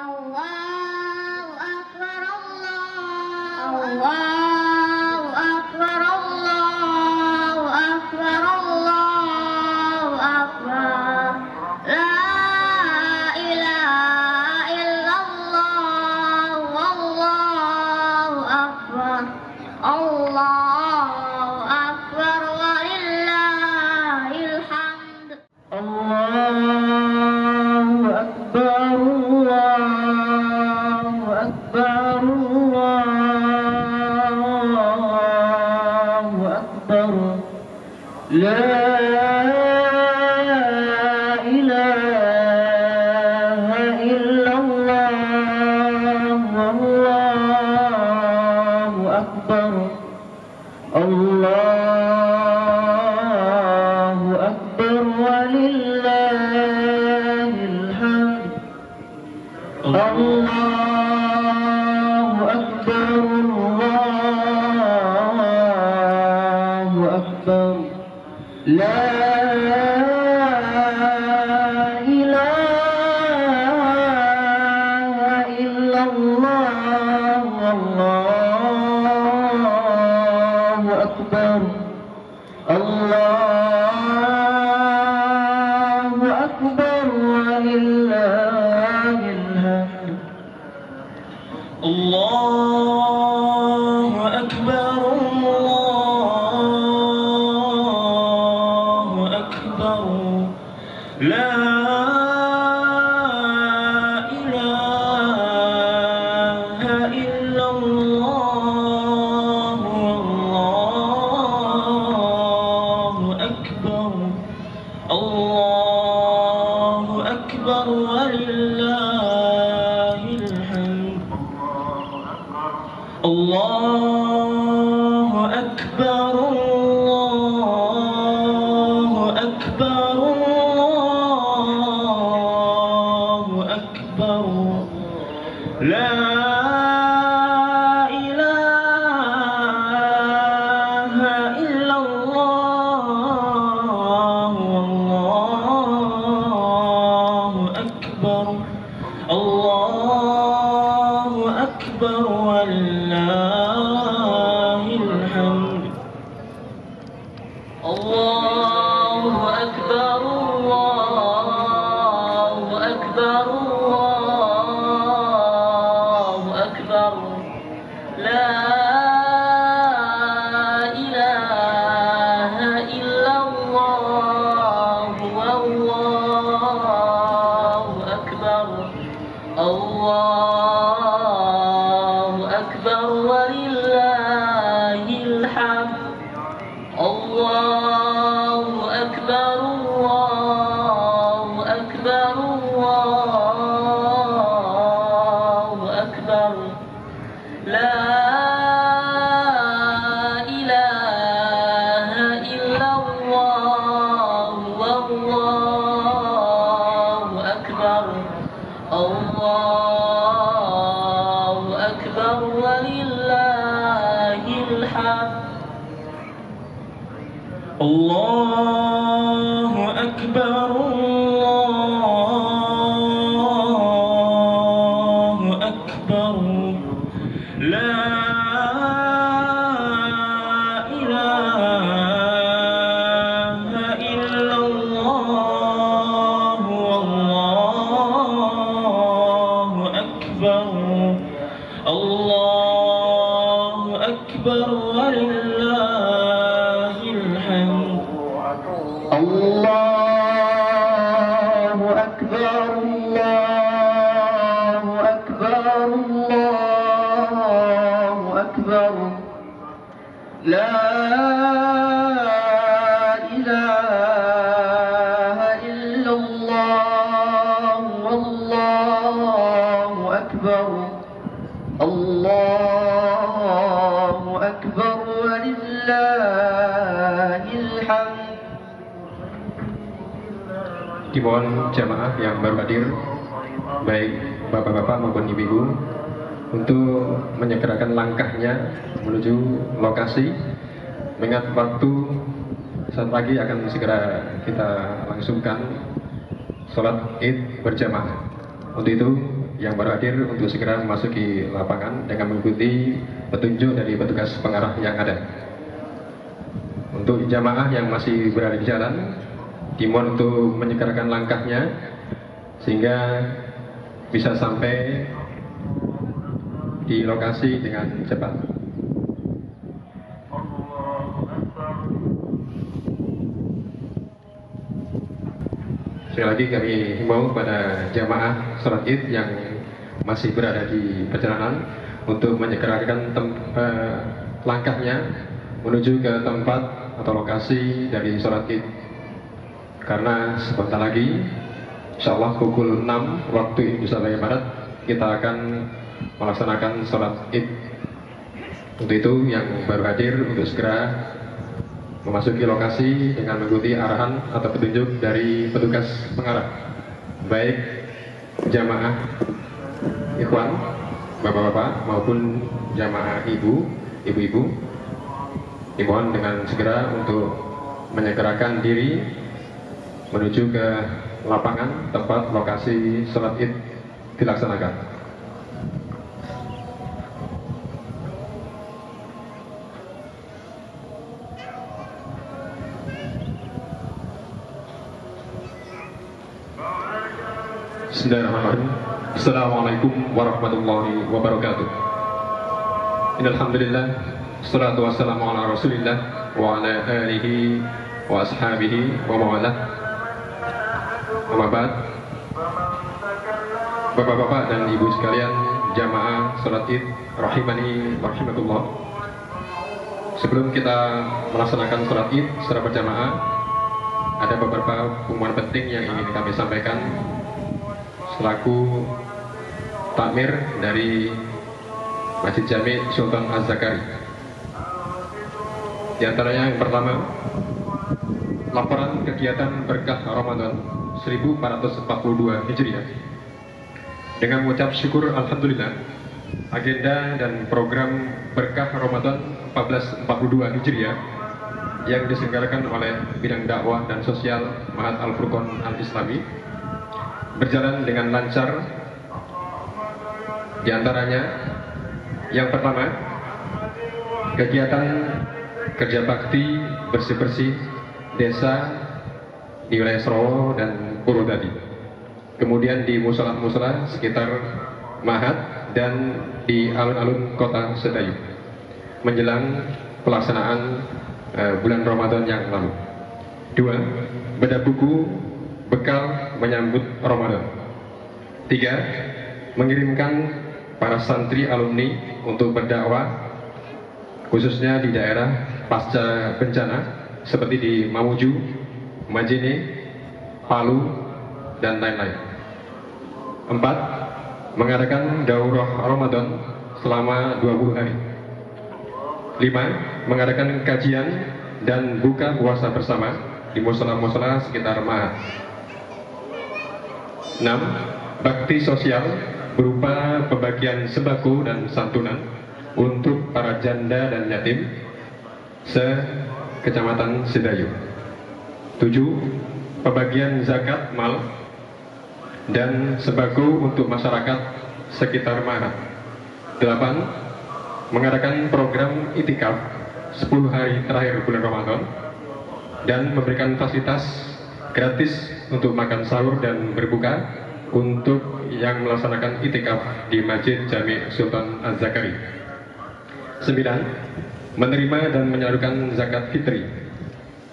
Allahu Akbar, Allahu Akbar, Allahu Akbar, Allahu Akbar. La ilaha illallah, wallahu akbar. Allahu Akbar walillahil hamd. Allahu Akbar, Allahu Akbar, Allahu Akbar. La ilaha illallah, wallahu akbar. Allahu akbar walillahil hamd. Allahu akbar, Allahu akbar. La ilaha illallah, wallahu akbar. Allahu akbar walillahil hamd. Allahu akbar, Allahu akbar. La ilaha illallah, wallahu akbar. Allahu akbar walillahil hamd. Allahu akbar, Allahu akbar, Allahu akbar. La ilaha illallah, wallahu akbar. Allahu akbar walillahil hamd. Allahu akbar, Allahu akbar, Allahu akbar. La ilaha illallah, wallahu akbar. Allahu akbar walillahil hamd. Allahu akbar, Allahu akbar, Allahu akbar. La ilaha illallah, wallahu akbar. Allahu akbar walillahil hamd. Allahu akbar, Allahu akbar. La ilaha illallah, wallahu akbar. Allahu akbar walillahil hamd. Allahu akbar, Allahu akbar, Allahu akbar. La ilaha illallah, wallahu akbar. Allahu akbar walillahil hamd. Dimohon jamaah yang baru hadir, baik bapak-bapak maupun ibu-ibu, untuk menyegerakan langkahnya menuju lokasi, mengingat waktu saat pagi akan segera kita langsungkan sholat id berjamaah. Untuk itu yang baru hadir untuk segera memasuki lapangan dengan mengikuti petunjuk dari petugas pengarah yang ada. Untuk jamaah yang masih berada di jalan, dimohon untuk menyegerakan langkahnya sehingga bisa sampai di lokasi dengan cepat. Sekali lagi kami himbau kepada jamaah sholat id yang masih berada di perjalanan untuk menyegerakan langkahnya menuju ke tempat atau lokasi dari sholat id, karena sebentar lagi insya Allah pukul 6 waktu Indonesia bagian Barat kita akan melaksanakan sholat id. Untuk itu yang baru hadir untuk segera memasuki lokasi dengan mengikuti arahan atau petunjuk dari petugas pengarah, baik jamaah ikhwan, bapak-bapak maupun jamaah ibu-ibu, dimohon dengan segera untuk menyegerakan diri menuju ke lapangan tempat lokasi sholat id dilaksanakan. Bismillahirrahmanirrahim. Assalamualaikum warahmatullahi wabarakatuh. Innalhamdulillah, salatu wassalamu ala rasulillah wa ala alihi wa ashabihi wa mawalah. Amma ba'd. Bapak-bapak dan ibu sekalian, jamaah salat id rahimani wa rahimatullah. Sebelum kita melaksanakan salat id secara berjamaah, ada beberapa pengumuman penting yang ingin kami sampaikan selaku takmir dari Masjid Jami Sultan Az-Zakari. Di antaranya yang pertama, laporan kegiatan berkah Ramadan 1442 Hijriah. Dengan mengucap syukur alhamdulillah, agenda dan program berkah Ramadan 1442 Hijriah yang diselenggarakan oleh bidang dakwah dan sosial Ma'had Al-Furqan Al-Islami berjalan dengan lancar. Di antaranya yang pertama, kegiatan kerja bakti bersih-bersih desa di wilayah Srawa dan Purwodadi, kemudian di musola-musola sekitar Ma'had dan di alun-alun kota Sedayu menjelang pelaksanaan bulan Ramadan yang lalu. Dua, bedah buku bekal menyambut Ramadan. Tiga, mengirimkan para santri alumni untuk berdakwah khususnya di daerah pasca bencana seperti di Mamuju, Majene, Palu, dan lain-lain. Empat, mengadakan daurah Ramadan selama 20 hari. Lima, mengadakan kajian dan buka puasa bersama di musola-musola sekitar Ma'had. 6. Bakti sosial berupa pembagian sembako dan santunan untuk para janda dan yatim se-Kecamatan Sedayu. 7. Pembagian zakat mal dan sembako untuk masyarakat sekitar Ma'had. 8. Mengadakan program itikaf 10 hari terakhir bulan Ramadan dan memberikan fasilitas gratis untuk makan sahur dan berbuka untuk yang melaksanakan itikaf di Masjid Jami Sultan Az-Zakari. 9. Menerima dan menyalurkan zakat fitri.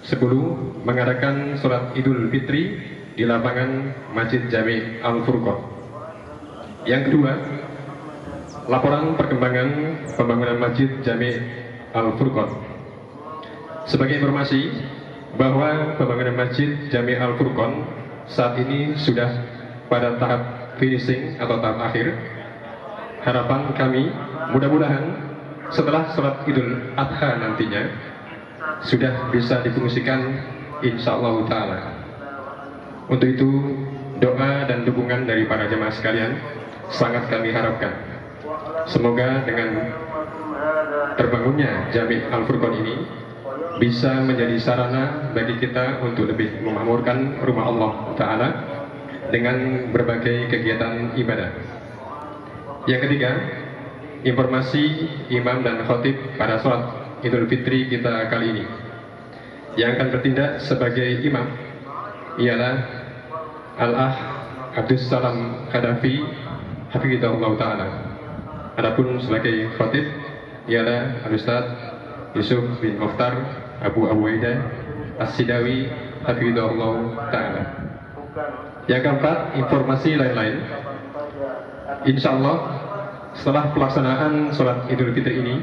10. Mengadakan sholat Idul Fitri di lapangan Masjid Jami Al-Furqan. Yang kedua, laporan perkembangan pembangunan Masjid Jami Al-Furqan. Sebagai informasi bahwa pembangunan Masjid Jami Al-Furqan saat ini sudah pada tahap finishing atau tahap akhir. Harapan kami mudah-mudahan setelah sholat Idul Adha nantinya sudah bisa difungsikan insyaallah ta'ala. Untuk itu doa dan dukungan dari para jemaah sekalian sangat kami harapkan. Semoga dengan terbangunnya Jami Al-Furqan ini bisa menjadi sarana bagi kita untuk lebih memakmurkan rumah Allah Ta'ala dengan berbagai kegiatan ibadah. Yang ketiga, informasi imam dan khotib pada sholat Idul Fitri kita kali ini. Yang akan bertindak sebagai imam ialah Al-Ah Abdus Salam Khadafi Hafidhahullah Ta'ala. Adapun sebagai khotib ialah Al-Ustaz Yusuf bin Mukhtar Abu Awaidah As-Sidawi Hafidhahullah Ta'ala. Yang keempat, informasi lain-lain. Insya Allah setelah pelaksanaan sholat Idul Fitri ini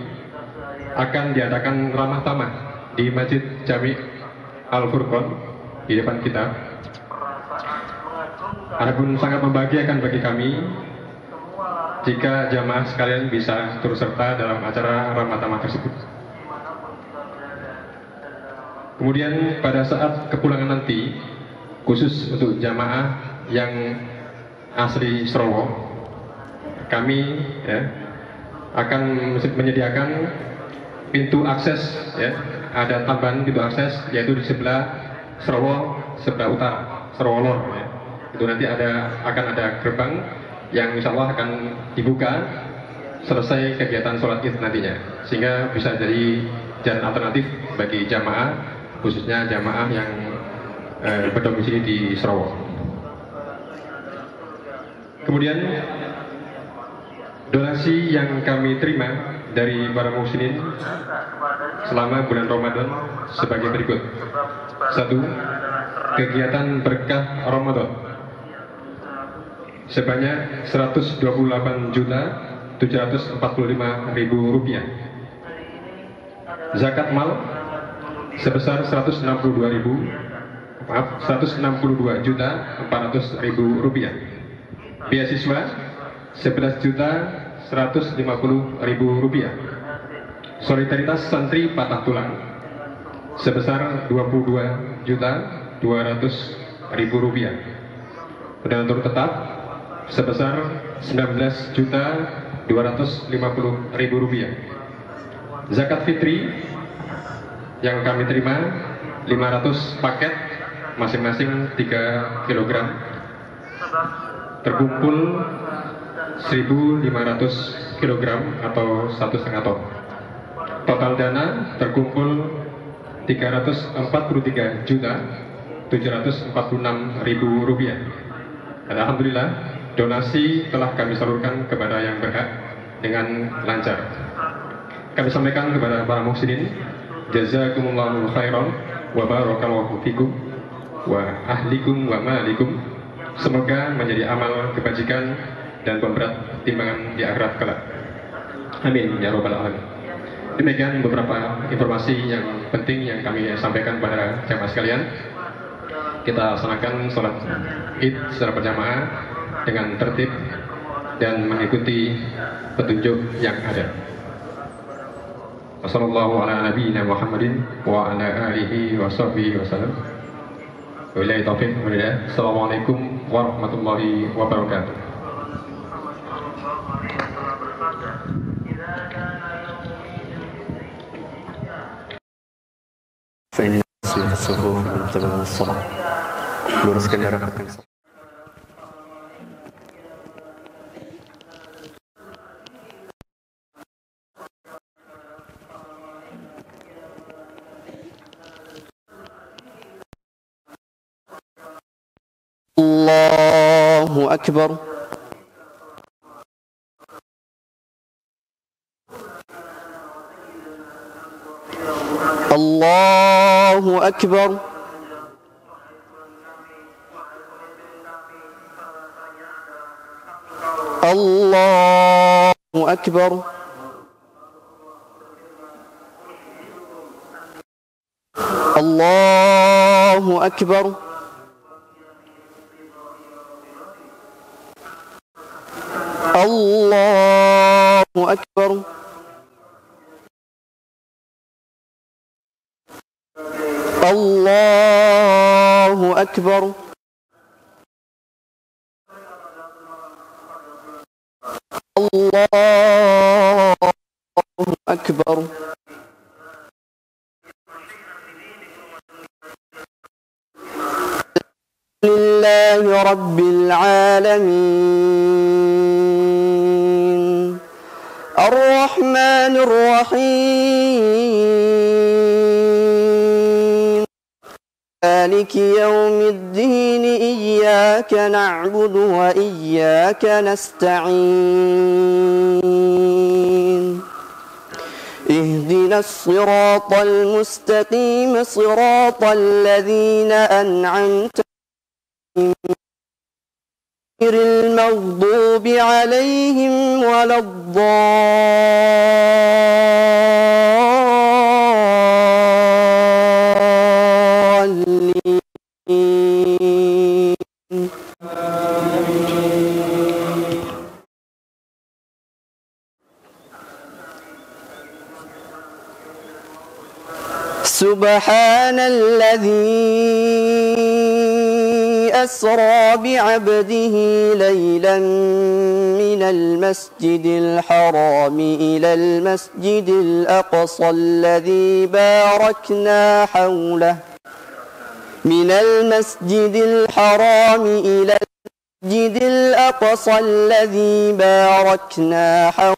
akan diadakan ramah tamah di Masjid Jami' Al-Furqan di depan kita. Adapun sangat membahagiakan bagi kami jika jamaah sekalian bisa turut serta dalam acara ramah tamah tersebut. Kemudian pada saat kepulangan nanti, khusus untuk jamaah yang asli Srowo, kami akan menyediakan pintu akses, ada tambahan pintu akses yaitu di sebelah Srowo, sebelah utara, Srowo Lor. Itu nanti akan ada gerbang yang insya Allah akan dibuka selesai kegiatan sholat id nantinya, sehingga bisa jadi jalan alternatif bagi jamaah, khususnya jamaah yang berdomisili di Srowo. Kemudian donasi yang kami terima dari para muslimin selama bulan Ramadan sebagai berikut. 1. Kegiatan berkah Ramadan sebanyak Rp128.745.000. Zakat mal sebesar Rp162.400.000. Beasiswa Rp11.150.000. Solidaritas santri patah tulang sebesar Rp22.200.000. Donatur tetap sebesar Rp19.250.000. Zakat fitri yang kami terima 500 paket, masing-masing 3 kg, terkumpul 1.500 kg atau 1,5 ton. Total dana terkumpul Rp343.746.000. Alhamdulillah, donasi telah kami salurkan kepada yang berhak dengan lancar. Kami sampaikan kepada para muhsinin, jazakumullahu khairan wa barakallahu fikum wa ahlikum wa malikum. Semoga menjadi amal kebajikan dan pemberat timbangan di akhirat kelak. Amin ya rabbal alamin. Demikian beberapa informasi yang penting yang kami sampaikan kepada jamaah sekalian. Kita laksanakan sholat id secara berjamaah dengan tertib dan mengikuti petunjuk yang ada. Wassallallahu ala nabiyyina Muhammadin wa ala alihi wa sahbihi wasallam. Wabillahi taufiq wal hidayah. Assalamualaikum warahmatullahi wabarakatuh. فإن الصفوف تبع الصلاة luruskan rapatkan. Allahu Akbar. Allahu Akbar. Allahu Akbar. Allahu Akbar. Allahu Akbar. Allahu Akbar. Allahu Akbar. Lillahi Rabbil Alamin. الرحمن الرحيم مالك يوم الدين إياك نعبد وإياك نستعين اهدنا الصراط المستقيم صراط الذين أنعمت عليهم غير المغضوب عليهم ولا الضالين. سبحان الذي أسرى بعبده ليلا من المسجد الحرام إلى المسجد الأقصى الذي باركنا حوله من المسجد الحرام إلى المسجد الأقصى الذي باركنا حوله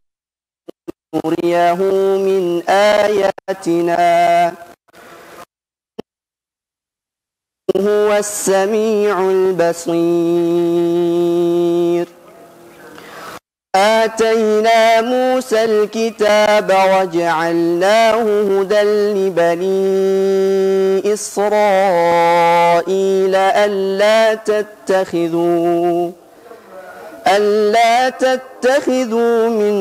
نريه من آياتنا هو السميع البصير. آتينا موسى الكتاب وجعلناه هدى لبني إسرائيل ألا تتخذوا من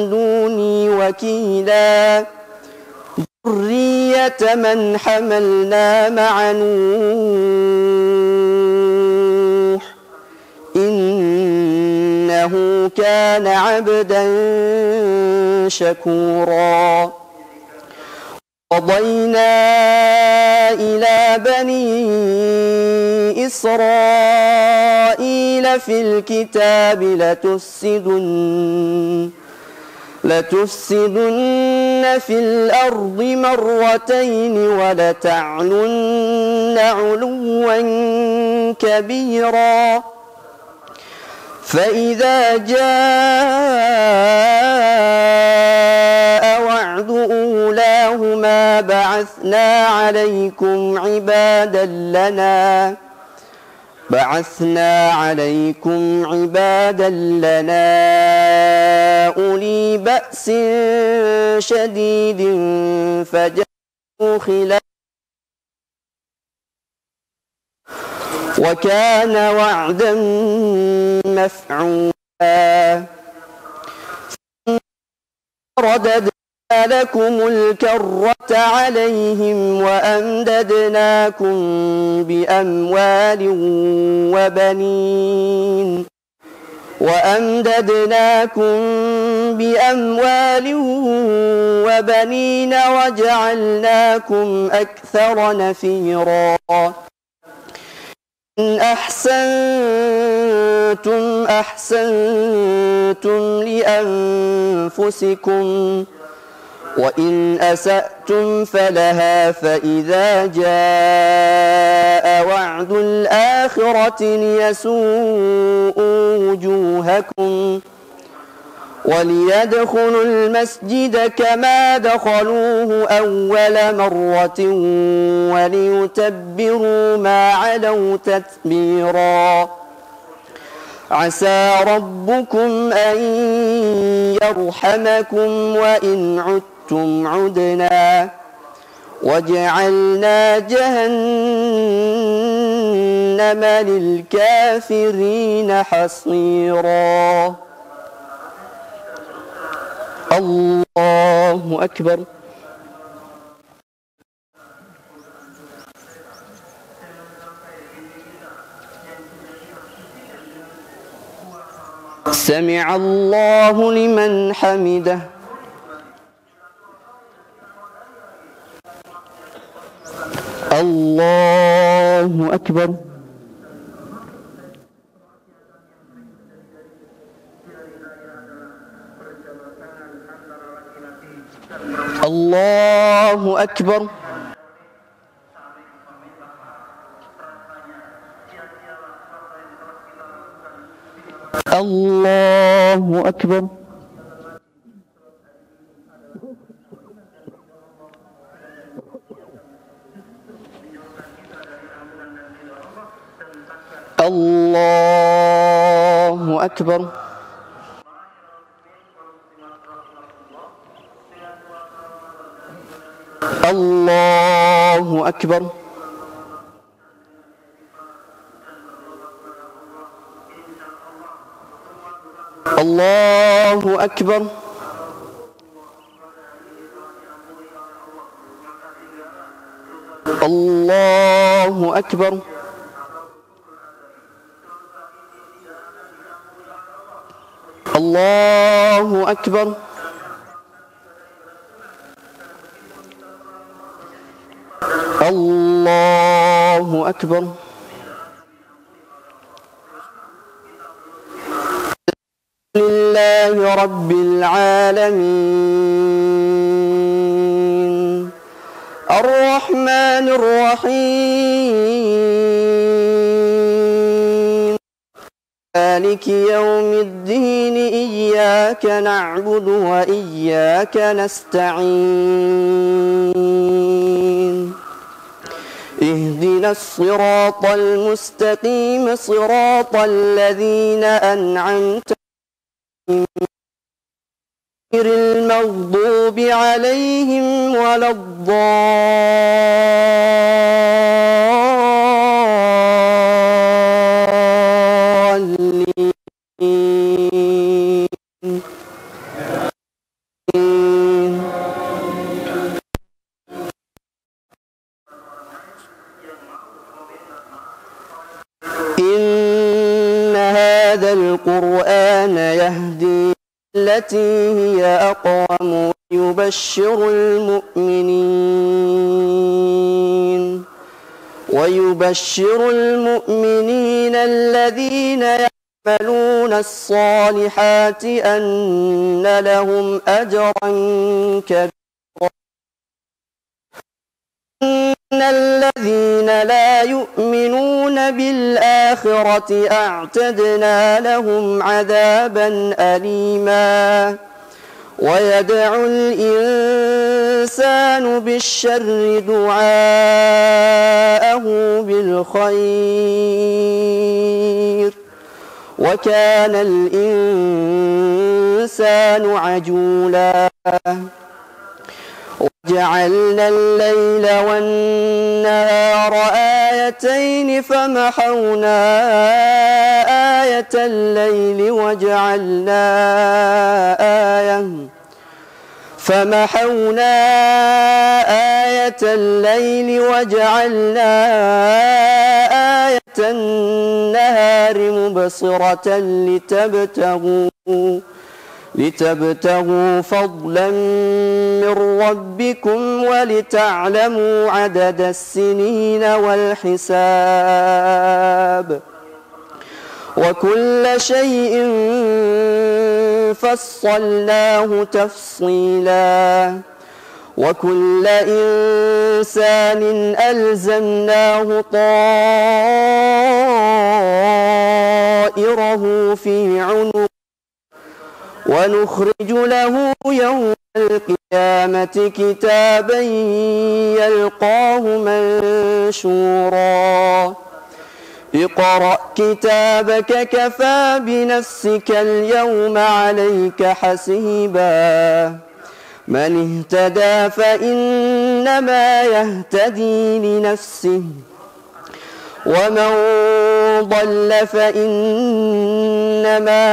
دوني وكيلا ذرية من حملنا مع نوح إنه كان عبدا شكورا. قضينا إلى بني إسرائيل في الكتاب لتفسدن في الأرض مرتين ولتعلن علوا كبيرا. فإذا جاء وعد أولاهما بعثنا عليكم عبادا لنا أولي بأس شديد فجاءوا خلاف وكان وعدا مفعولا. رددنا لكم الكرة عليهم وأمددناكم بأموال وبنين وجعلناكم أكثر نفيرا. إن أحسنتم لأنفسكم وإن أسأتم فلها فإذا جاء وعد الآخرة ليسوءوا وجوهكم وليدخلوا المسجد كما دخلوه أول مرة وليتبروا ما علوا تتبيرا. عسى ربكم أن يرحمكم وإن عدتم عدنا وجعلنا جهنم للكافرين حصيرا. الله أكبر. سمع الله لمن حمده. الله أكبر. الله أكبر. الله أكبر. الله أكبر. الله أكبر. الله أكبر. الله أكبر. الله أكبر. الله أكبر. لله رب العالمين الرحمن الرحيم مالك يوم الدين إياك نعبد وإياك نستعين اهدنا الصراط المستقيم صراط الذين أنعمت غير المغضوب عليهم ولا الضالين. إن هذا القرآن يهدي التي هي أقوم ويبشر المؤمنين الذين يعملون الصالحات أن لهم أجرا كبيرا. إن الذين لا يؤمنون بالآخرة أعتدنا لهم عذابا أليما. ويدعو الإنسان بالشر دعاءه بالخير وكان الإنسان عجولا. وجعلنا الليل والنهار آيتين فمحونا آية الليل وجعلنا آية النهار مبصرة لتبتغوا فضلا من ربكم ولتعلموا عدد السنين والحساب وكل شيء فصلناه تفصيلا. وكل إنسان ألزمناه طائره في عنقه ونخرج له يوم القيامة كتابا يلقاه منشورا. اقرأ كتابك كفى بنفسك اليوم عليك حسيبا. من اهتدى فإنما يهتدي لنفسه ومن ضل فإنما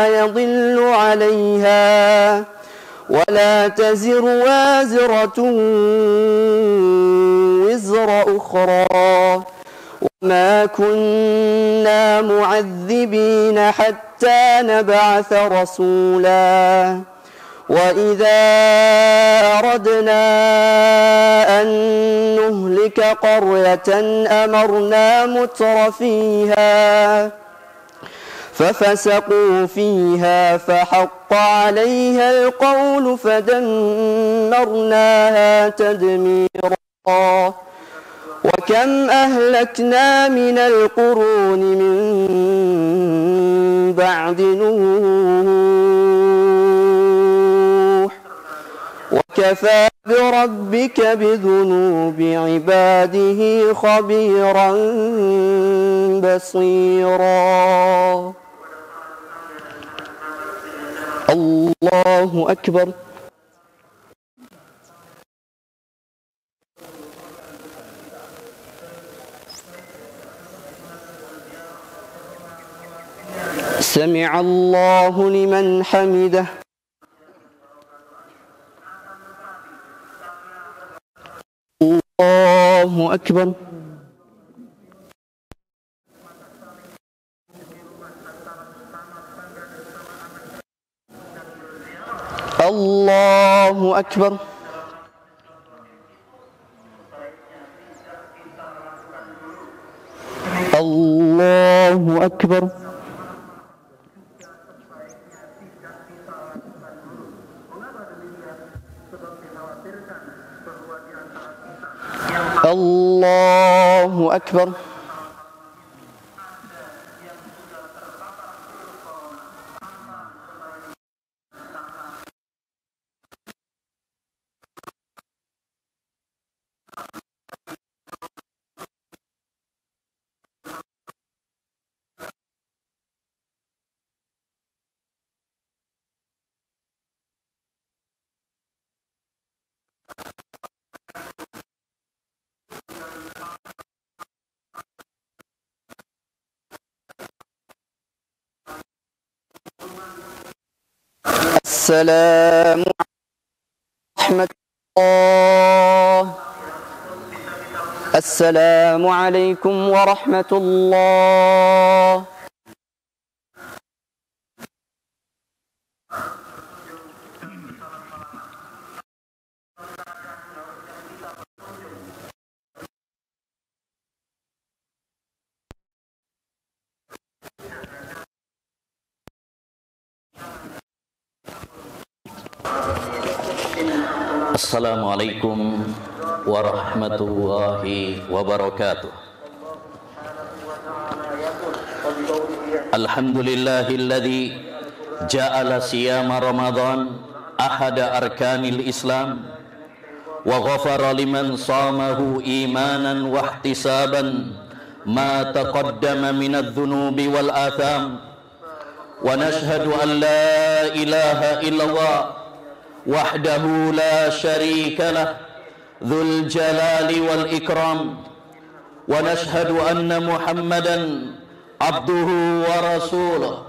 يضل عليها ولا تزر وازرة وزر أخرى وما كنا معذبين حتى نبعث رسولا. وإذا أردنا أن نهلك قرية أمرنا متر فيها ففسقوا فيها فحق عليها القول فدمرناها تدميرا. وكم أهلكنا من القرون من بعد نوح وكم وكفى بربك بذنوب عباده خبيرا بصيرا. الله أكبر. سمع الله لمن حمده. الله أكبر. الله أكبر. الله أكبر. الله أكبر. السلام ورحمة الله. السلام عليكم ورحمة الله. Assalamualaikum warahmatullahi wabarakatuh. Alhamdulillahilladzi ja'ala siyama Ramadan ahada arkanil Islam wa ghafara liman samahu imanan wa ihtisaban ma taqaddama minadh dhunubi wal atham wa nashhadu an la ilaha illallah wahdahu la syarika lah dzul jalali wal ikram wa nashhadu anna Muhammadan abduhu wa rasuluh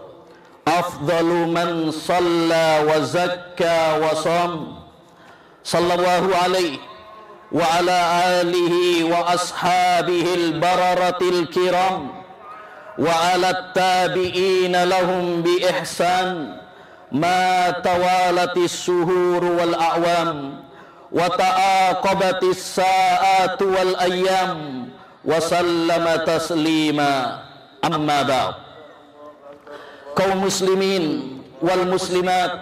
afdalu man shalla wa zakka wa sham sallallahu alaihi wa ala alihi wa ashabihi al bararatil kiram wa ala tabi'ina lahum bi ihsan ma tawalatis suhur wal a'wam wa ta'aqabatis sa'atu wal ayyam wa sallama taslima. Amma ba'd. Kaum muslimin wal muslimat,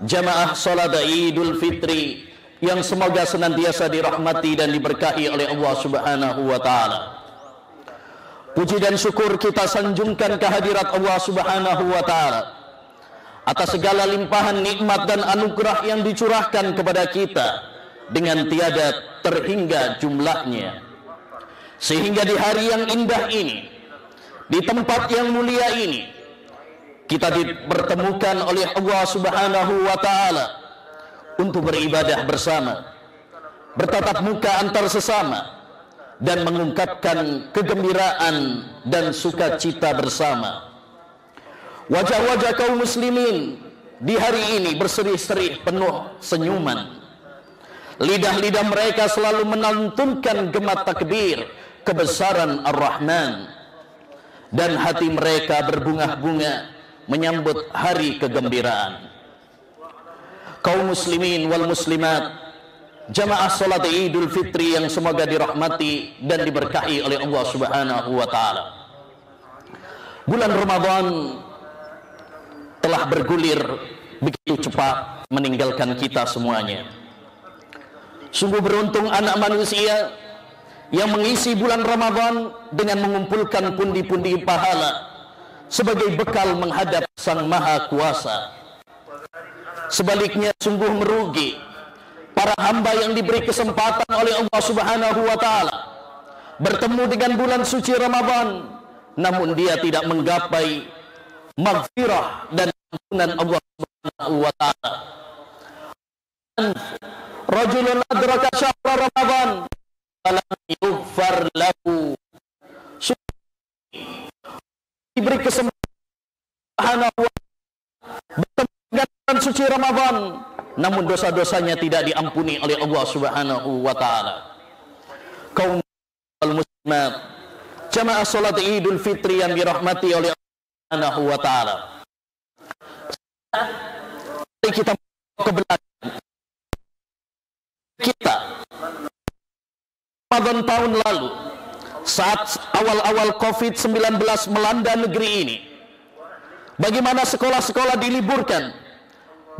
jamaah salat Idul Fitri yang semoga senantiasa dirahmati dan diberkahi oleh Allah Subhanahu wa taala. Puji dan syukur kita sanjungkan kehadirat Allah Subhanahu wa taala atas segala limpahan nikmat dan anugerah yang dicurahkan kepada kita dengan tiada terhingga jumlahnya, sehingga di hari yang indah ini, di tempat yang mulia ini, kita dipertemukan oleh Allah Subhanahu wa taala untuk beribadah bersama, bertatap muka antar sesama, dan mengungkapkan kegembiraan dan sukacita bersama. Wajah-wajah kaum muslimin di hari ini berseri-seri penuh senyuman. Lidah-lidah mereka selalu melantunkan gema takbir kebesaran Ar-Rahman, dan hati mereka berbunga-bunga menyambut hari kegembiraan. Kaum muslimin wal muslimat, jamaah salat Idul Fitri yang semoga dirahmati dan diberkahi oleh Allah Subhanahu wa taala. Bulan Ramadan telah bergulir begitu cepat meninggalkan kita semuanya. Sungguh beruntung anak manusia yang mengisi bulan Ramadan dengan mengumpulkan pundi-pundi pahala sebagai bekal menghadap Sang Maha Kuasa. Sebaliknya sungguh merugi para hamba yang diberi kesempatan oleh Allah Subhanahu wa taala bertemu dengan bulan suci Ramadan, namun dia tidak menggapai maghfirah dan ampunan Allah Subhanahu wa taala. Rajulun adraka syahra Ramadan falam yughfar lahu, diberi kesempatan Subhanahu wa taala bertemu dengan bulan suci Ramadan, namun dosa-dosanya tidak diampuni oleh Allah Subhanahu wa taala. Kaum muslimat, jamaah salat Idul Fitri yang dirahmati oleh Allah Subhanahu wa taala. Mari kita ke belakang. Kita Ramadan tahun lalu, saat awal-awal COVID-19 melanda negeri ini, bagaimana sekolah-sekolah diliburkan,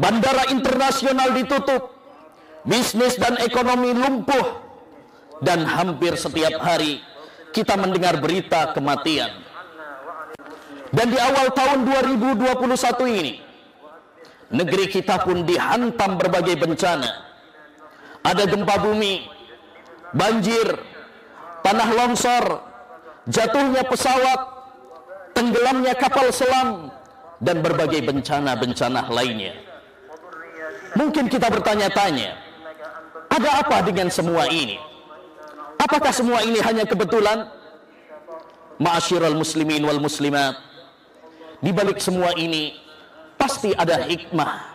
bandara internasional ditutup, bisnis dan ekonomi lumpuh, dan hampir setiap hari kita mendengar berita kematian. Dan di awal tahun 2021 ini, negeri kita pun dihantam berbagai bencana. Ada gempa bumi, banjir, tanah longsor, jatuhnya pesawat, tenggelamnya kapal selam, dan berbagai bencana-bencana lainnya. Mungkin kita bertanya-tanya, ada apa dengan semua ini? Apakah semua ini hanya kebetulan? Ma'asyiral muslimin wal muslimat, di balik semua ini pasti ada hikmah.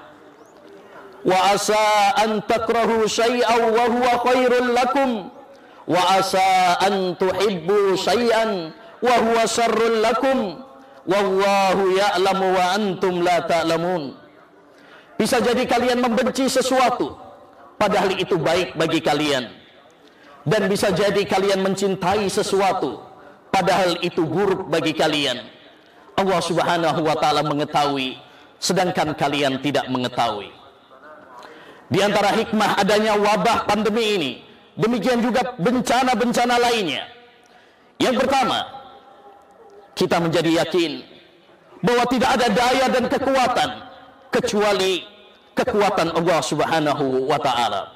Wa asa an takrahu syai'an wa huwa khairul lakum, wa asa an tuhibbu syai'an wa huwa syarrul lakum, wallahu ya'lamu wa antum la ta'lamun. Bisa jadi kalian membenci sesuatu padahal itu baik bagi kalian, dan bisa jadi kalian mencintai sesuatu padahal itu buruk bagi kalian. Allah Subhanahu wa taala mengetahui sedangkan kalian tidak mengetahui. Di antara hikmah adanya wabah pandemi ini, demikian juga bencana-bencana lainnya. Yang pertama, kita menjadi yakin bahwa tidak ada daya dan kekuatan kecuali kekuatan Allah Subhanahu wa taala.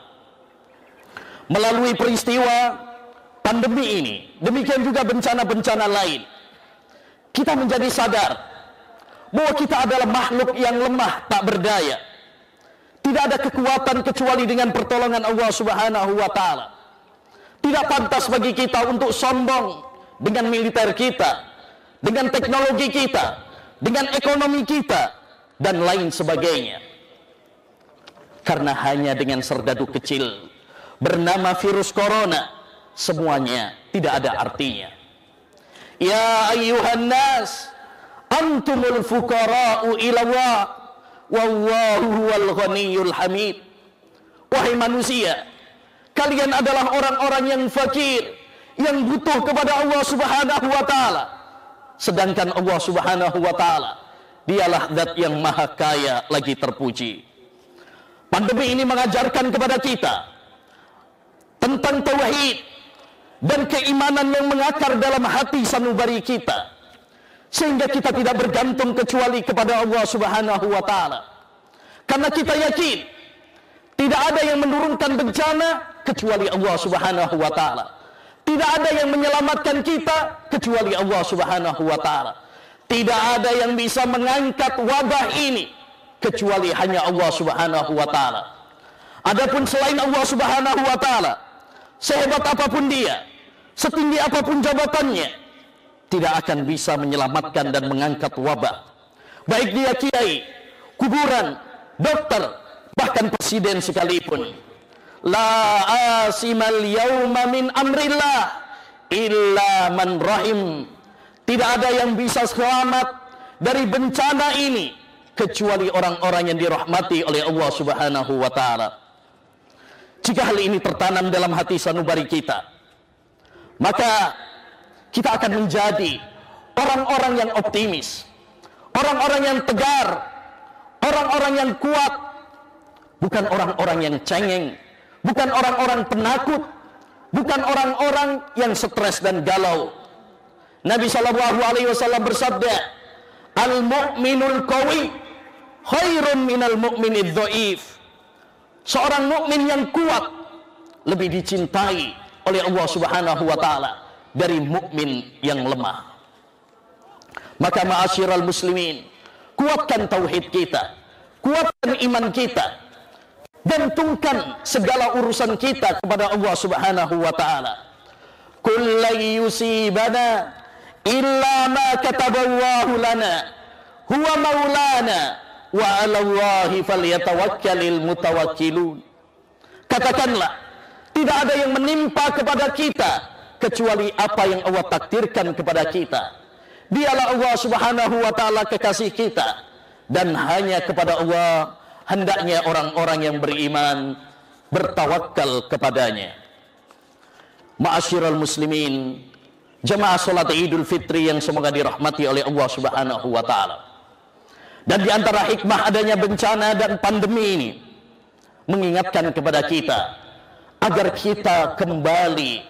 Melalui peristiwa pandemi ini, demikian juga bencana-bencana lain, kita menjadi sadar bahwa kita adalah makhluk yang lemah, tak berdaya. Tidak ada kekuatan kecuali dengan pertolongan Allah Subhanahu wa taala. Tidak pantas bagi kita untuk sombong dengan militer kita, dengan teknologi kita, dengan ekonomi kita, dan lain sebagainya. Karena hanya dengan serdadu kecil bernama virus corona, semuanya tidak ada artinya. Ya ayyuhan nas, antumul fuqara'u ila Allah, wallahu huwal ghaniyyul hamid. Wahai manusia, kalian adalah orang-orang yang fakir, yang butuh kepada Allah Subhanahu wa taala. Sedangkan Allah Subhanahu wa taala, dialah zat yang maha kaya lagi terpuji. Pandemi ini mengajarkan kepada kita tentang tauhid dan keimanan yang mengakar dalam hati sanubari kita, sehingga kita tidak bergantung kecuali kepada Allah Subhanahu wa taala. Karena kita yakin tidak ada yang menurunkan bencana kecuali Allah Subhanahu wa taala. Tidak ada yang menyelamatkan kita kecuali Allah Subhanahu wa taala. Tidak ada yang bisa mengangkat wabah ini kecuali hanya Allah Subhanahu wa taala. Adapun selain Allah Subhanahu wa taala, sehebat apapun dia, setinggi apapun jabatannya, tidak akan bisa menyelamatkan dan mengangkat wabah. Baik dia kiai, kuburan, dokter, bahkan presiden sekalipun. La asimal yauma min amrillah illa man rahim. Tidak ada yang bisa selamat dari bencana ini kecuali orang-orang yang dirahmati oleh Allah Subhanahu wa taala. Jika hal ini tertanam dalam hati sanubari kita, maka kita akan menjadi orang-orang yang optimis, orang-orang yang tegar, orang-orang yang kuat, bukan orang-orang yang cengeng, bukan orang-orang penakut, bukan orang-orang yang stres dan galau. Nabi sallallahu alaihi wasallam bersabda, "Al-mu'minul qawi khairun minal mu'minidh dhaif." seorang mukmin yang kuat lebih dicintai oleh Allah Subhanahu wa taala dari mukmin yang lemah. Maka ma'asyiral muslimin, kuatkan tauhid kita, kuatkan iman kita, gantungkan segala urusan kita kepada Allah Subhanahu wa taala. Qul la yusibana illa ma kataballahu lana huwa maulana wa 'alallahi falyatawakkalul mutawakkilun. Katakanlah, tidak ada yang menimpa kepada kita kecuali apa yang Allah takdirkan kepada kita. Dialah Allah Subhanahu wa taala kekasih kita, dan hanya kepada Allah hendaknya orang-orang yang beriman bertawakal kepadanya. Ma'asyiral muslimin, jemaah salat Idul Fitri yang semoga dirahmati oleh Allah Subhanahu wa taala. Dan di antara hikmah adanya bencana dan pandemi ini mengingatkan kepada kita agar kita kembali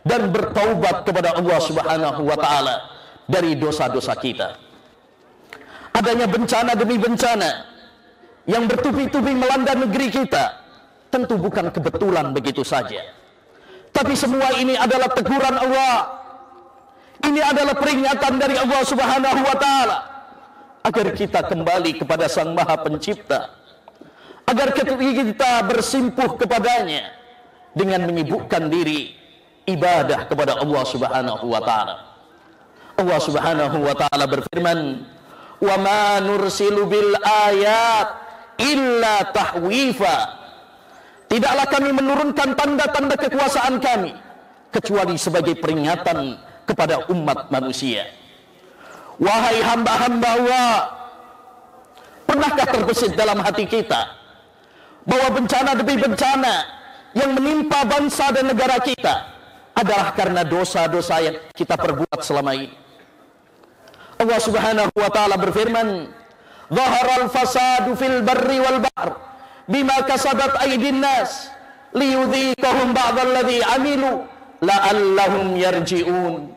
dan bertaubat kepada Allah Subhanahu wa taala dari dosa-dosa kita. Adanya bencana demi bencana yang bertubi-tubi melanda negeri kita tentu bukan kebetulan begitu saja. Tapi semua ini adalah teguran Allah. Ini adalah peringatan dari Allah Subhanahu wa taala agar kita kembali kepada Sang Maha Pencipta, agar kita bersimpuh kepadanya dengan menyibukkan diri ibadah kepada Allah Subhanahu wa taala. Allah Subhanahu wa taala berfirman, "Wa ma nursilu bil ayat illa tahwifa." Tidaklah kami menurunkan tanda-tanda kekuasaan kami kecuali sebagai peringatan kepada umat manusia. Wahai hamba-hamba Allah, pernahkah terbesit dalam hati kita bahwa bencana demi bencana yang menimpa bangsa dan negara kita adalah karena dosa-dosa yang kita perbuat selama ini? Allah Subhanahu wa taala berfirman, "Dhaharal fasadu fil barri wal bahr bima kasabat aydin nas liyudhiqahum ba'dalladzi amilu la'allahum yarji'un."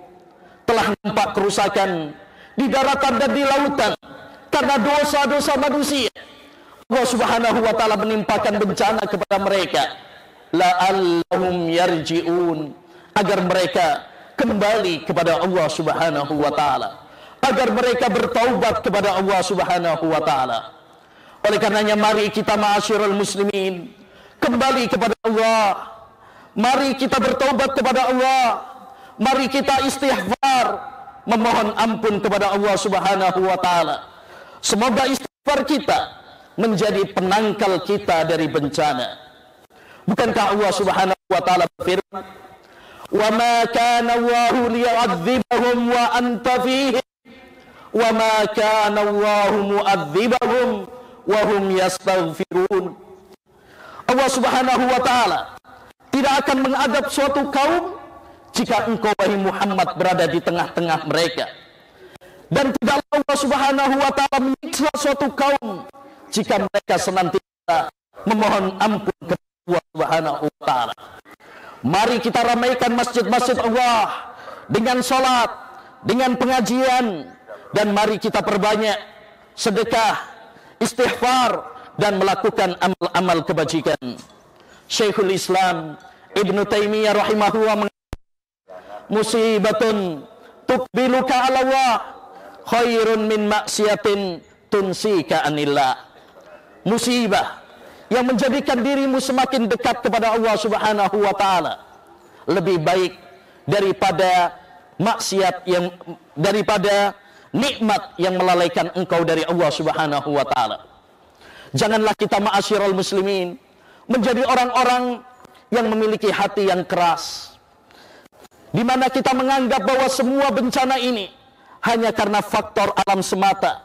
Telah nampak kerusakan di daratan dan di lautan karena dosa-dosa manusia. Allah Subhanahu wa taala menimpakan bencana kepada mereka la'allahum yarji'un, agar mereka kembali kepada Allah Subhanahu wa taala, agar mereka bertaubat kepada Allah Subhanahu wa taala. Oleh karenanya mari kita ma'asyiral muslimin kembali kepada Allah. Mari kita bertaubat kepada Allah. Mari kita istighfar, memohon ampun kepada Allah Subhanahu wa taala. Semoga istighfar kita menjadi penangkal kita dari bencana. Bukankah Allah Subhanahu wa taala berfirman, "Wa ma kana Allahu liyu'adzibahum wa anta fihim wa ma kana Allahu mu'adzibahum wa hum yastaghfirun." Allah Subhanahu wa taala tidak akan mengadab suatu kaum jika engkau wahai Muhammad berada di tengah-tengah mereka, dan tidaklah Allah Subhanahu wa taala menyiksa suatu kaum jika mereka senantiasa memohon ampun kepada Allah Subhanahu wa taala. Mari kita ramaikan masjid-masjid Allah dengan salat, dengan pengajian, dan mari kita perbanyak sedekah, istighfar, dan melakukan amal-amal kebajikan. Syekhul Islam Ibnu Taimiyah rahimahullah mengatakan, musibatun tuqbiluka ala Allah khairun min maksiatin tunsika anillah. Musibah yang menjadikan dirimu semakin dekat kepada Allah Subhanahu wa taala lebih baik daripada maksiat yang daripada nikmat yang melalaikan engkau dari Allah Subhanahu wa taala. Janganlah kita ma'asyiral muslimin menjadi orang-orang yang memiliki hati yang keras, di mana kita menganggap bahwa semua bencana ini hanya karena faktor alam semata,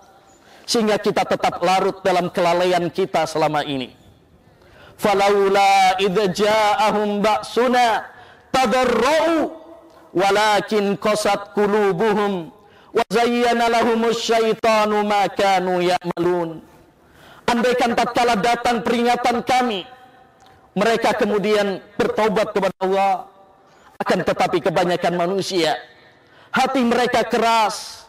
sehingga kita tetap larut dalam kelalaian kita selama ini. Falaula idza ja'ahum ba'suna tadarra'u walakin qasat qulubuhum wa zayyana lahumus syaitanu ma kanu ya'malun. Andaikan tatkala datang peringatan kami, mereka kemudian bertobat kepada Allah, akan tetapi kebanyakan manusia hati mereka keras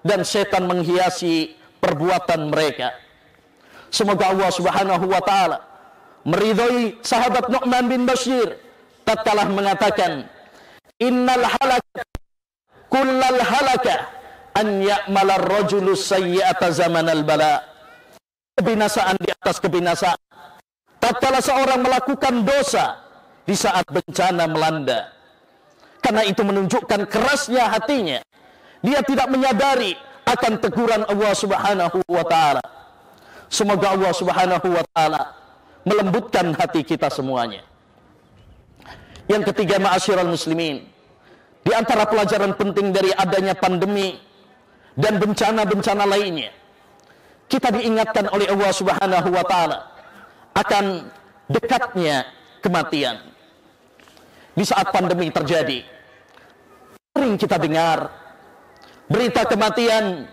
dan setan menghiasi perbuatan mereka. Semoga Allah Subhanahu wa taala meridhoi sahabat Nu'man bin Bashir tatkala mengatakan, innal halaka kullal halaka an ya'mala ar-rajulu sayyi'ata zamanal bala. Kebinasaan di atas kebinasaan tatkala seorang melakukan dosa di saat bencana melanda. Karena itu menunjukkan kerasnya hatinya. Dia tidak menyadari akan teguran Allah Subhanahu wa taala. Semoga Allah Subhanahu wa taala melembutkan hati kita semuanya. Yang ketiga, ma'asyiral muslimin, di antara pelajaran penting dari adanya pandemi dan bencana-bencana lainnya, kita diingatkan oleh Allah Subhanahu wa taala akan dekatnya kematian. Di saat pandemi terjadi, sering kita dengar berita kematian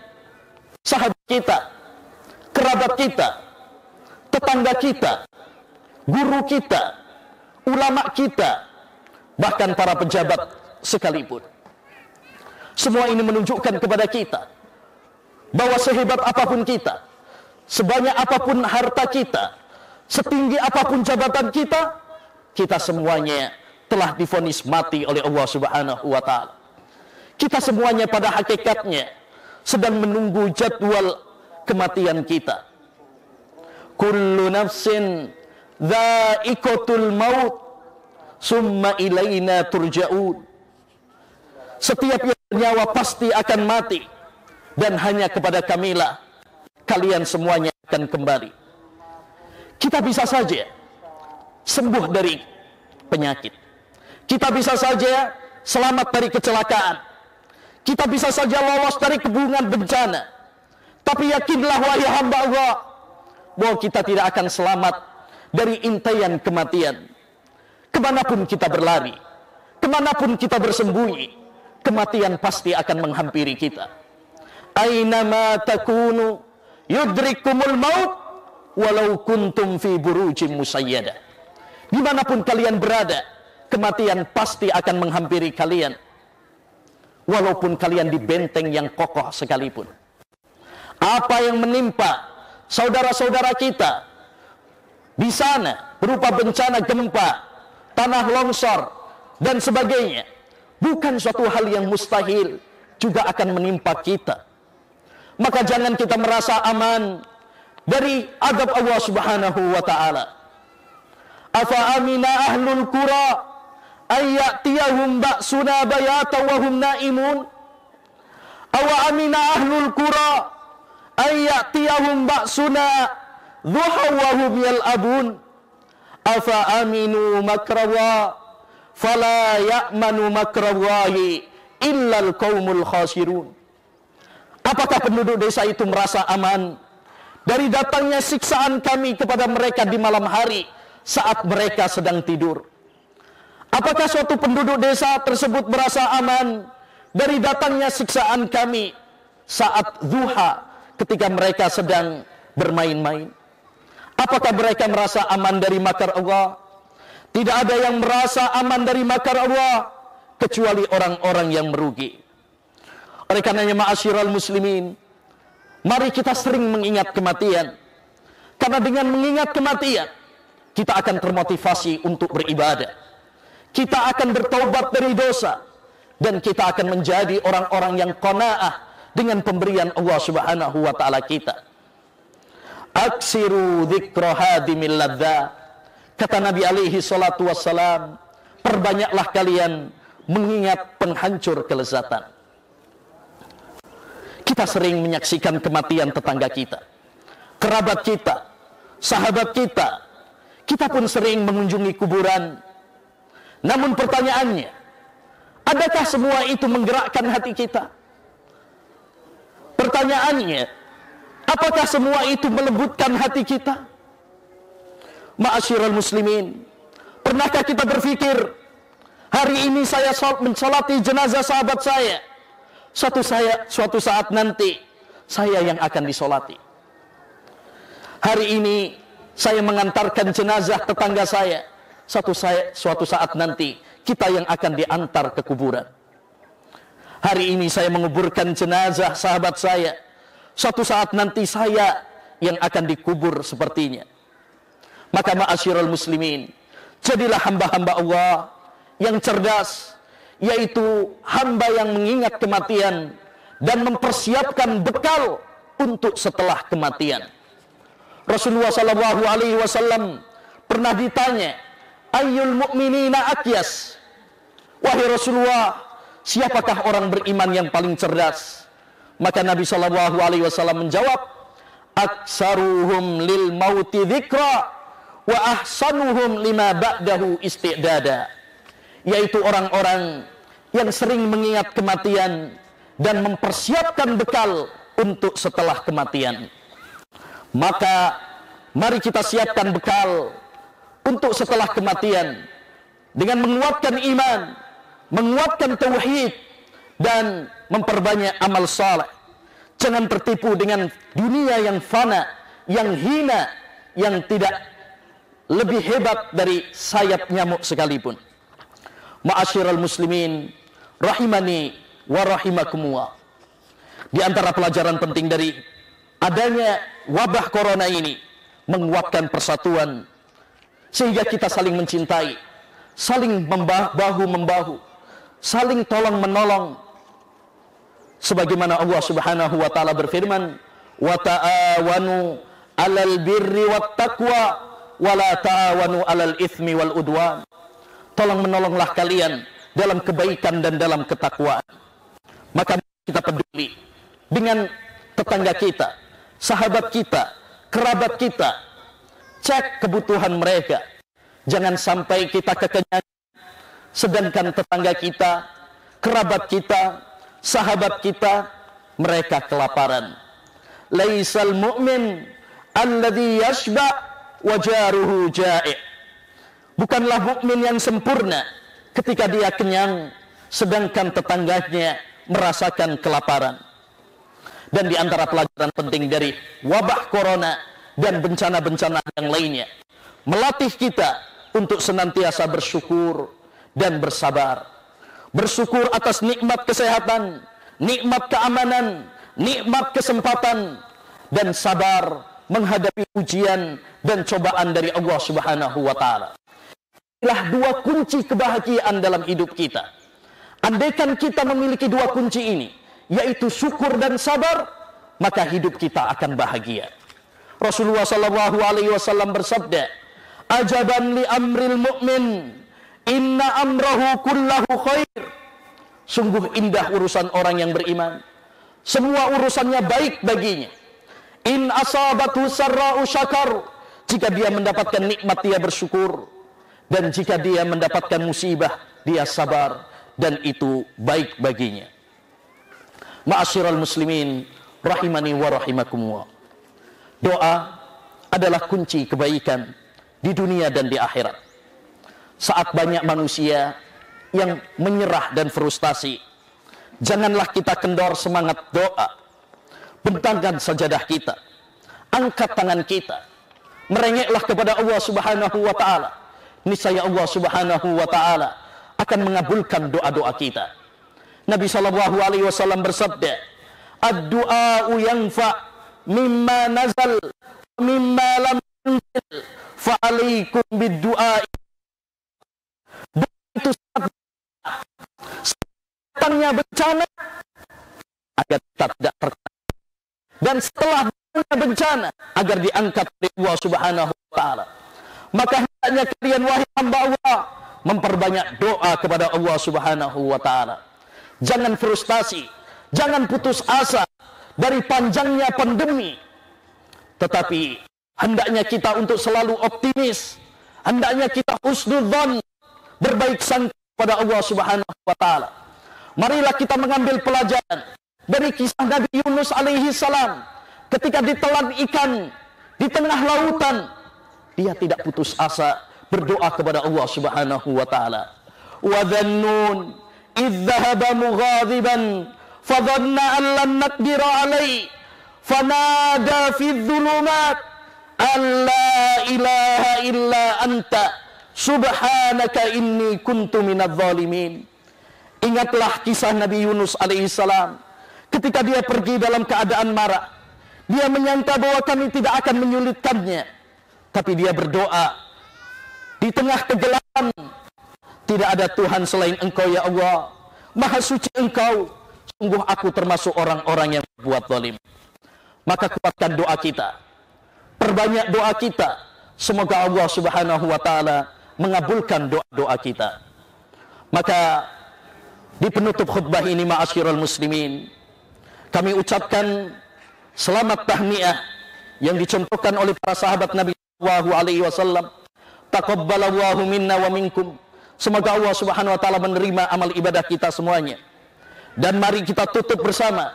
sahabat kita, kerabat kita, tetangga kita, guru kita, ulama kita, bahkan para pejabat sekalipun. Semua ini menunjukkan kepada kita bahwa sehebat apapun kita, sebanyak apapun harta kita, setinggi apapun jabatan kita, kita semuanya telah divonis mati oleh Allah Subhanahu wa taala. Kita semuanya pada hakikatnya sedang menunggu jadwal kematian kita. Kullu nafsin dha'iqatul maut summa ilaina turja'un. Setiap yang bernyawa pasti akan mati, dan hanya kepada kamilah kalian semuanya akan kembali. Kita bisa saja sembuh dari penyakit. Kita bisa saja selamat dari kecelakaan. Kita bisa saja lolos dari kebungan bencana. Tapi yakinlah wahai hamba Allah, bahwa kita tidak akan selamat dari intaian kematian. Kemanapun kita berlari, kemanapun kita bersembunyi, kematian pasti akan menghampiri kita. Ainama takunu yudrikumul maut walau kuntum fi burujim musayyada. Dimanapun kalian berada, kematian pasti akan menghampiri kalian, walaupun kalian di benteng yang kokoh sekalipun. Apa yang menimpa saudara-saudara kita di sana berupa bencana gempa, tanah longsor, dan sebagainya, bukan suatu hal yang mustahil, juga akan menimpa kita. Maka jangan kita merasa aman dari azab Allah Subhanahu wa ta'ala. Afa amina ahlul qura ayyatiyahum ba'suna bayata wa hum naimun. Awa amina ahlul qura ayyatiyahum ba'suna dhuha wa hum yal'abun. Afa aminu makrawa fala ya'manu makrawahi illal qaumul khasirun. Apakah penduduk desa itu merasa aman dari datangnya siksaan kami kepada mereka di malam hari saat mereka sedang tidur? Apakah suatu penduduk desa tersebut merasa aman dari datangnya siksaan kami saat duha ketika mereka sedang bermain-main? Apakah mereka merasa aman dari makar Allah? Tidak ada yang merasa aman dari makar Allah kecuali orang-orang yang merugi. Oleh karenanya, ma'asyiral muslimin, mari kita sering mengingat kematian. Karena dengan mengingat kematian, kita akan termotivasi untuk beribadah. Kita akan bertaubat dari dosa, dan kita akan menjadi orang-orang yang qanaah dengan pemberian Allah Subhanahu wa ta'ala kita. Aksiru dzikra hadimil ladza. Kata Nabi alaihi salatu wassalam, perbanyaklah kalian mengingat penghancur kelezatan. Kita sering menyaksikan kematian tetangga kita, kerabat kita, sahabat kita. Kita pun sering mengunjungi kuburan. Namun pertanyaannya, adakah semua itu menggerakkan hati kita? Pertanyaannya, apakah semua itu melembutkan hati kita? Ma'asyiral muslimin, pernahkah kita berpikir, hari ini saya mensolati jenazah sahabat saya, suatu saat nanti saya yang akan disolati. Hari ini saya mengantarkan jenazah tetangga saya, suatu saat nanti kita yang akan diantar ke kuburan. Hari ini saya menguburkan jenazah sahabat saya, suatu saat nanti saya yang akan dikubur sepertinya. Maka ma'asyiral muslimin, jadilah hamba-hamba Allah yang cerdas, yaitu hamba yang mengingat kematian dan mempersiapkan bekal untuk setelah kematian. Rasulullah sallallahu alaihi wasallam pernah ditanya, ayyul mu'minina akyas? Wahai Rasulullah, siapakah orang beriman yang paling cerdas? Maka Nabi sallallahu alaihi wasallam menjawab, aksaruhum lil mauti dzikra wa ahsanuhum lima ba'dahu isti'dada. Yaitu orang-orang yang sering mengingat kematian dan mempersiapkan bekal untuk setelah kematian. Maka mari kita siapkan bekal untuk setelah kematian dengan menguatkan iman, menguatkan tauhid, dan memperbanyak amal saleh. Jangan tertipu dengan dunia yang fana, yang hina, yang tidak lebih hebat dari sayap nyamuk sekalipun. Ma'asyiral muslimin rahimani wa rahimakumullah. Di antara pelajaran penting dari adanya wabah corona ini, menguatkan persatuan sehingga kita saling mencintai, saling bahu-membahu, saling tolong-menolong. Sebagaimana Allah Subhanahu wa taala berfirman, "Wa ta'awanu 'alal birri wat taqwa wa la ta'awanu 'alal itsmi wal udwan." Tolong-menolonglah kalian dalam kebaikan dan dalam ketakwaan. Maka kita peduli dengan tetangga kita, sahabat kita, kerabat kita. Cek kebutuhan mereka. Jangan sampai kita kekenyangan sedangkan tetangga kita, kerabat kita, sahabat kita, mereka kelaparan. Laisal mu'min alladhi yashba wa jaruhu ja'i'. Bukanlah mukmin yang sempurna ketika dia kenyang sedangkan tetangganya merasakan kelaparan. Dan di antara pelajaran penting dari wabah corona dan bencana-bencana yang lainnya, melatih kita untuk senantiasa bersyukur dan bersabar. Bersyukur atas nikmat kesehatan, nikmat keamanan, nikmat kesempatan, dan sabar menghadapi ujian dan cobaan dari Allah Subhanahu wa taala. Inilah dua kunci kebahagiaan dalam hidup kita. Andaikan kita memiliki dua kunci ini, yaitu syukur dan sabar, maka hidup kita akan bahagia. Rasulullah sallallahu alaihi wasallam bersabda, "Ajaban li amril mu'min, inna amrahu kullahu khair." Sungguh indah urusan orang yang beriman. Semua urusannya baik baginya. In asabatu sarra'u syakar. Jika dia mendapatkan nikmat, dia bersyukur. Dan jika dia mendapatkan musibah, dia sabar. Dan itu baik baginya. Ma'asyiral muslimin rahimani wa rahimakumullah. Doa adalah kunci kebaikan di dunia dan di akhirat. Saat banyak manusia yang menyerah dan frustasi, janganlah kita kendor semangat doa. Bentangkan sajadah kita, angkat tangan kita, merengeklah kepada Allah Subhanahu wa taala. Niscaya Allah Subhanahu wa taala akan mengabulkan doa-doa kita. Nabi sallallahu alaihi wasallam bersabda, "Ad-du'a'u yanfa' mimma nazal mimma lam yanzil, fa 'alaikum bid-du'a." Doa itu datangnya bencana agar kita tidak terkena, dan setelah datangnya bencana agar diangkat oleh Allah Subhanahu wa taala. Maka hendaknya kalian wahai hamba Allah memperbanyak doa kepada Allah Subhanahu wa taala. Jangan frustasi, jangan putus asa dari panjangnya pandemi. Tetapi hendaknya kita untuk selalu optimis, hendaknya kita husnudzon, berbaik sangka kepada Allah Subhanahu wa taala. Marilah kita mengambil pelajaran dari kisah Nabi Yunus alaihi salam ketika ditelan ikan di tengah lautan. Dia tidak putus asa berdoa kepada Allah Subhanahu wa taala. Wa dhannun idh dhahaba mughadiban fa dhanna an lan naqdira alaihi fanada fi dhulumat alla ilaha illa anta subhanaka inni kuntu minadh dhalimin. Ingatlah kisah Nabi Yunus alaihissalam ketika dia pergi dalam keadaan marah. Dia menyangka bahwa kami tidak akan menyulitkannya. tapi dia berdoa di tengah kegelapan. Tidak ada Tuhan selain Engkau ya Allah, Maha suci Engkau. Sungguh aku termasuk orang-orang yang berbuat zalim. Maka kuatkan doa kita, perbanyak doa kita. Semoga Allah Subhanahu wa Ta'ala mengabulkan doa-doa kita. Maka di penutup khutbah ini, ma'asyiral muslimin, kami ucapkan selamat tahniah yang dicontohkan oleh para sahabat Nabi sallallahu alaihi wasallam. Taqabbalallahu minna wa minkum. Semoga Allah Subhanahu wa Ta'ala menerima amal ibadah kita semuanya. Dan mari kita tutup bersama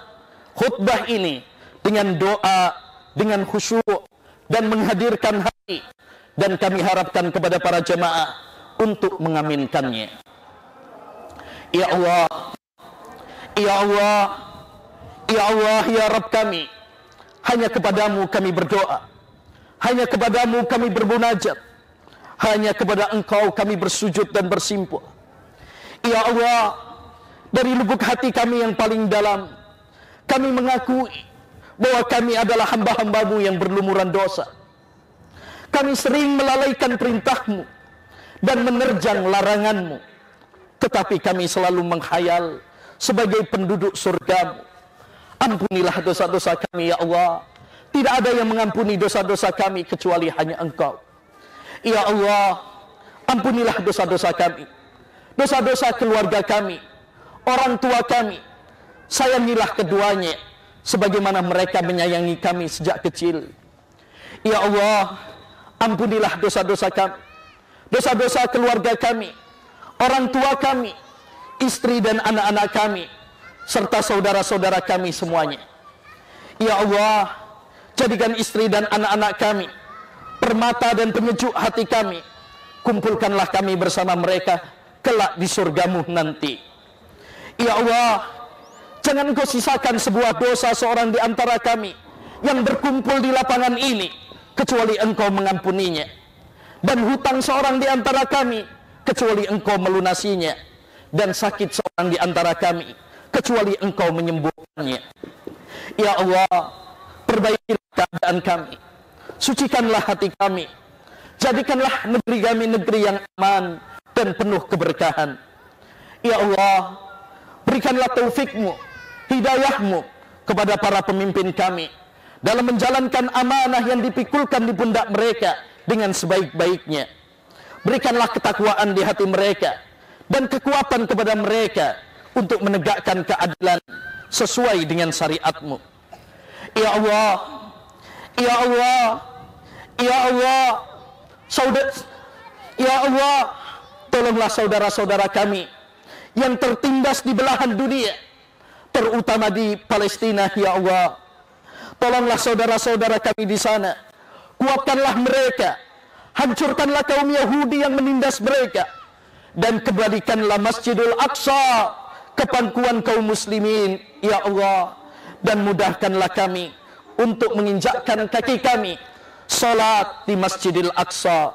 khutbah ini dengan doa, dengan khusyuk dan menghadirkan hati, dan kami harapkan kepada para jemaah untuk mengaminkannya. Ya Allah, ya Allah, ya Allah, ya Rabb kami, hanya kepadamu kami berdoa, hanya kepadamu kami bermunajat, hanya kepada Engkau kami bersujud dan bersimpuh. Ya Allah, dari lubuk hati kami yang paling dalam, kami mengakui bahwa kami adalah hamba-hambamu yang berlumuran dosa. Kami sering melalaikan perintahmu dan menerjang laranganmu, tetapi kami selalu menghayal sebagai penduduk surgamu. Ampunilah dosa-dosa kami ya Allah. Tidak ada yang mengampuni dosa-dosa kami kecuali hanya Engkau. Ya Allah, ampunilah dosa-dosa kami, dosa-dosa keluarga kami, orang tua kami. Sayangilah keduanya sebagaimana mereka menyayangi kami sejak kecil. Ya Allah, ampunilah dosa-dosa kami, dosa-dosa keluarga kami, orang tua kami, istri dan anak-anak kami, serta saudara-saudara kami semuanya. Ya Allah, jadikan istri dan anak-anak kami permata dan penyejuk hati kami. Kumpulkanlah kami bersama mereka kelak di surgamu nanti. Ya Allah, jangan Engkau sisakan sebuah dosa seorang di antara kami yang berkumpul di lapangan ini kecuali Engkau mengampuninya, dan hutang seorang di antara kami kecuali Engkau melunasinya, dan sakit seorang di antara kami kecuali Engkau menyembuhkannya. Ya Allah, perbaikilah keadaan kami, sucikanlah hati kami, jadikanlah negeri kami negeri yang aman dan penuh keberkahan. Ya Allah, berikanlah taufikmu, hidayahmu kepada para pemimpin kami dalam menjalankan amanah yang dipikulkan di pundak mereka dengan sebaik-baiknya. Berikanlah ketakwaan di hati mereka dan kekuatan kepada mereka untuk menegakkan keadilan sesuai dengan syariatmu. Ya Allah, ya Allah, ya Allah, ya Allah, tolonglah saudara-saudara kami yang tertindas di belahan dunia, terutama di Palestina. Ya Allah, tolonglah saudara-saudara kami di sana, kuatkanlah mereka, hancurkanlah kaum Yahudi yang menindas mereka, dan kembalikanlah Masjidil Aqsa ke pangkuan kaum muslimin. Ya Allah, dan mudahkanlah kami untuk menginjakkan kaki kami salat di Masjidil Aqsa.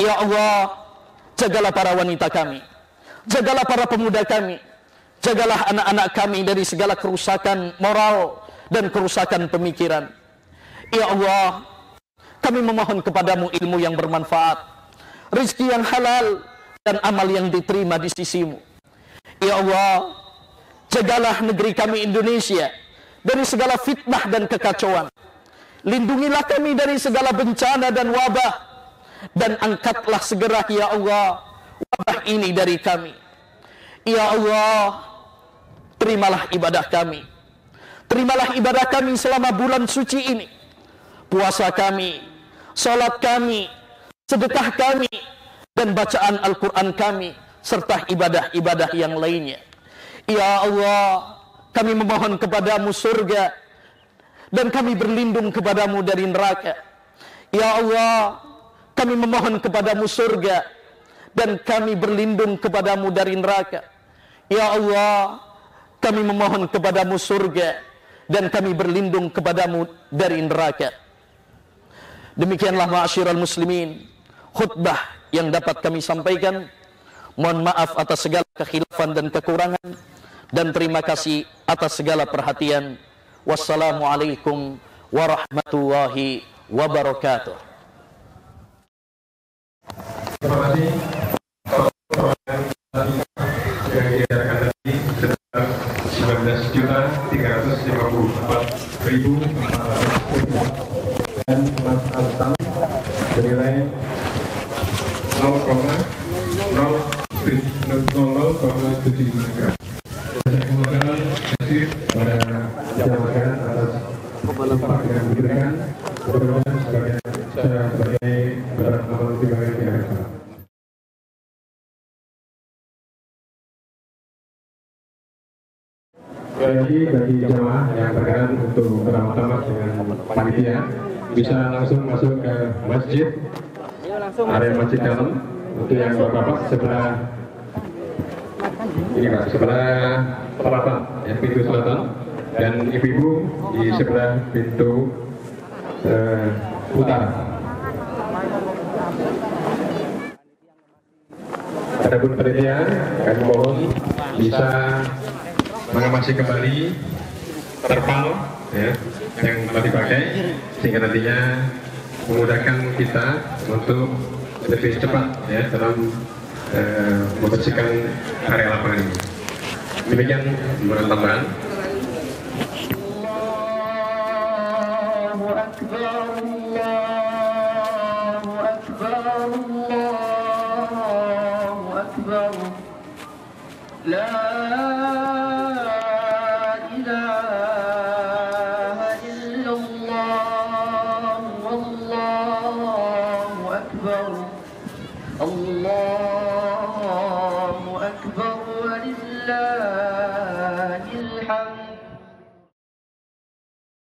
Ya Allah, jagalah para wanita kami, jagalah para pemuda kami, jagalah anak-anak kami dari segala kerusakan moral dan kerusakan pemikiran. Ya Allah, kami memohon kepadamu ilmu yang bermanfaat, rezeki yang halal, dan amal yang diterima di sisimu. Ya Allah, jagalah negeri kami Indonesia dari segala fitnah dan kekacauan. Lindungilah kami dari segala bencana dan wabah, dan angkatlah segera ya Allah wabah ini dari kami. Ya Allah, terimalah ibadah kami, terimalah ibadah kami selama bulan suci ini, puasa kami, salat kami, sedekah kami, dan bacaan Al-Quran kami, serta ibadah-ibadah yang lainnya. Ya Allah, kami memohon kepadamu surga, dan kami berlindung kepadamu dari neraka. Ya Allah, kami memohon kepadamu surga, dan kami berlindung kepadamu dari neraka. Ya Allah, kami memohon kepadamu surga, dan kami berlindung kepadamu dari neraka. Demikianlah ma'asyiral muslimin khutbah yang dapat kami sampaikan. Mohon maaf atas segala kekhilafan dan kekurangan, dan terima kasih atas segala perhatian. Wassalamualaikum warahmatullahi wabarakatuh. informasi yang diadakan tadi sekitar 19.354.400 dan Mas Antam bernilai 0,075 Saya kemudian kasih pada jamaah atas upah yang diberikan. Mudah-mudahan sebagai beberapa amal ibadah yang diharapkan. Jadi bagi jamaah yang berkenan untuk beramah-tamah dengan panitia bisa langsung masuk ke masjid, area masjid dalam. Untuk yang bapak-bapak sebelah ini Pak, sebelah selatan, ya, pintu selatan, dan ibu-ibu di sebelah pintu utara. Adapun panitia, kami mohon bisa mengamasi kembali terpal, ya, yang telah dipakai sehingga nantinya memudahkan kita untuk lebih cepat, ya, dalam membersihkan area lapangan ini. Demikian pembuatan tambahan. Allahu Akbar, Allahu Akbar, Allahu Akbar. La